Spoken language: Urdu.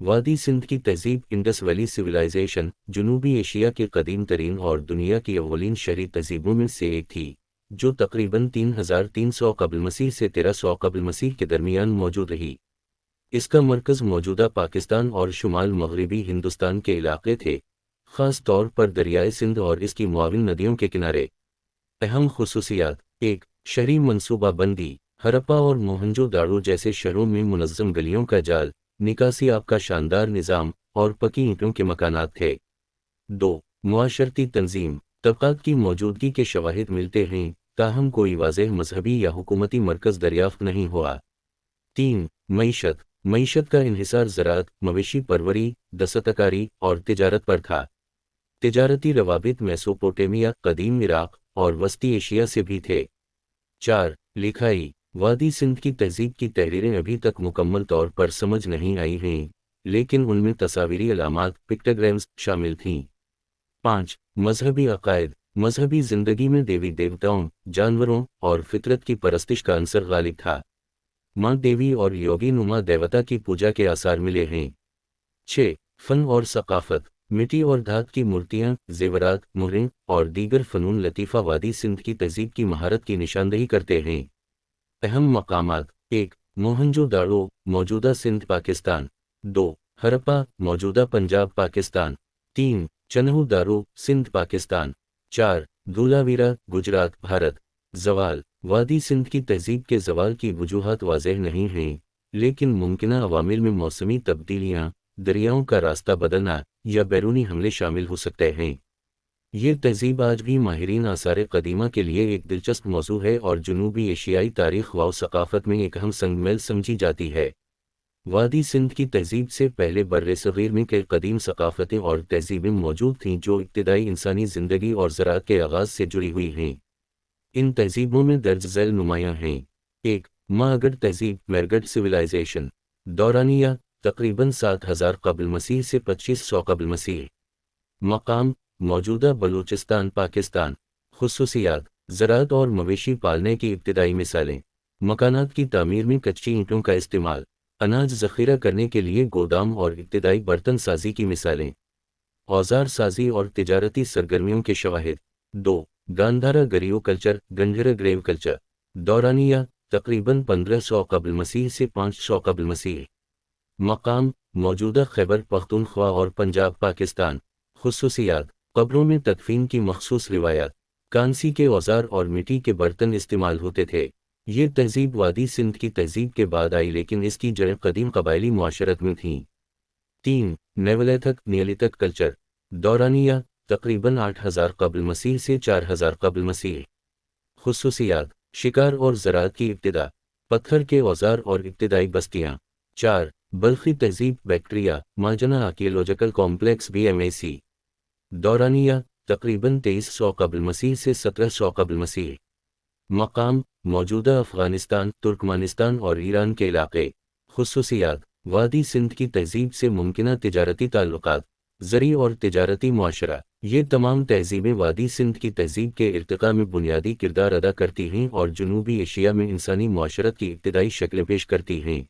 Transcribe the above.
وادی سندھ کی تہذیب انڈس ویلی سویلائزیشن جنوبی ایشیا کی قدیم ترین اور دنیا کی اولین شہری تہذیبوں میں سے ایک تھی، جو تقریباً 3300 قبل مسیح سے 1300 قبل مسیح کے درمیان موجود رہی۔ اس کا مرکز موجودہ پاکستان اور شمال مغربی ہندوستان کے علاقے تھے، خاص طور پر دریائے سندھ اور اس کی معاون ندیوں کے کنارے۔ اہم خصوصیات: 1. شہری منصوبہ بندی۔ ہرپا اور موہنجو داڑو جیسے شہروں میں منظم گلیوں کا جال، نکاسی آب کا شاندار نظام اور پکی اینٹوں کے مکانات تھے۔ 2. معاشرتی تنظیم۔ طبقات کی موجودگی کے شواہد ملتے ہیں، تاہم کوئی واضح مذہبی یا حکومتی مرکز دریافت نہیں ہوا۔ 3. معیشت۔ معیشت کا انحصار زراعت، مویشی پروری، دستکاری اور تجارت پر تھا۔ تجارتی روابط میسوپوٹیمیا، قدیم عراق اور وسطی ایشیا سے بھی تھے۔ 4. لکھائی۔ وادی سندھ کی تہذیب کی تحریریں ابھی تک مکمل طور پر سمجھ نہیں آئی ہیں، لیکن ان میں تصاویری علامات پکٹوگرامز شامل تھیں۔ 5. مذہبی عقائد۔ مذہبی زندگی میں دیوی دیوتاؤں، جانوروں اور فطرت کی پرستش کا عنصر غالب تھا۔ ماں دیوی اور یوگی نما دیوتا کی پوجا کے آثار ملے ہیں۔ 6. فن اور ثقافت۔ مٹی اور دھات کی مورتیاں، زیورات، مہریں اور دیگر فنون لطیفہ وادی سندھ کی تہذیب کی مہارت کی نشاندہی کرتے ہیں۔ اہم مقامات: 1. موہنجو داڑو، موجودہ سندھ پاکستان۔ 2. ہرپا، موجودہ پنجاب پاکستان۔ 3. چنہو دارو، سندھ پاکستان۔ 4. دھولاویرا، گجرات، بھارت۔ زوال۔ وادی سندھ کی تہذیب کے زوال کی وجوہات واضح نہیں ہیں، لیکن ممکنہ عوامل میں موسمی تبدیلیاں، دریاؤں کا راستہ بدلنا یا بیرونی حملے شامل ہو سکتے ہیں۔ یہ تہذیب آج بھی ماہرین آثار قدیمہ کے لیے ایک دلچسپ موضوع ہے اور جنوبی ایشیائی تاریخ و ثقافت میں ایک اہم سنگ میل سمجھی جاتی ہے۔ وادی سندھ کی تہذیب سے پہلے برصغیر میں کئی قدیم ثقافتیں اور تہذیبیں موجود تھیں جو ابتدائی انسانی زندگی اور زراعت کے آغاز سے جڑی ہوئی ہیں۔ ان تہذیبوں میں درج ذیل نمایاں ہیں: 1. ماگڈ تہذیب، میرگڈ سویلائزیشن۔ دورانیہ: تقریباً 7000 قبل مسیح سے 2500 قبل مسیح۔ مقام: موجودہ بلوچستان پاکستان۔ خصوصیات: زراعت اور مویشی پالنے کی ابتدائی مثالیں، مکانات کی تعمیر میں کچی اینٹوں کا استعمال، اناج ذخیرہ کرنے کے لیے گودام اور ابتدائی برتن سازی کی مثالیں، اوزار سازی اور تجارتی سرگرمیوں کے شواہد۔ 2. Gandhara گریو culture, گنجرا گریو culture. دورانیہ: تقریباً 1500 قبل مسیح سے 500 قبل مسیح۔ مقام: موجودہ خیبر پختونخوا اور پنجاب پاکستان۔ خصوصیات: قبروں میں تدفین کی مخصوص روایات، کانسی کے اوزار اور مٹی کے برتن استعمال ہوتے تھے۔ یہ تہذیب وادی سندھ کی تہذیب کے بعد آئی، لیکن اس کی جڑیں قدیم قبائلی معاشرت میں تھیں۔ 3. نیولیتھک نیولیتھک کلچر۔ دورانیہ: تقریباً 8000 قبل مسیح سے 4000 قبل مسیح۔ خصوصیات: شکار اور زراعت کی ابتدا، پتھر کے اوزار اور ابتدائی بستیاں۔ 4. بلخی تہذیب، بیکٹریا، ماجنا آرکیولوجیکل کمپلیکس BMAC۔ دورانیہ: تقریباً 2300 قبل مسیح سے 1700 قبل مسیح۔ مقام: موجودہ افغانستان، ترکمانستان اور ایران کے علاقے۔ خصوصیات: وادی سندھ کی تہذیب سے ممکنہ تجارتی تعلقات، زرعی اور تجارتی معاشرہ۔ یہ تمام تہذیبیں وادی سندھ کی تہذیب کے ارتقاء میں بنیادی کردار ادا کرتی ہیں اور جنوبی ایشیا میں انسانی معاشرت کی ابتدائی شکلیں پیش کرتی ہیں۔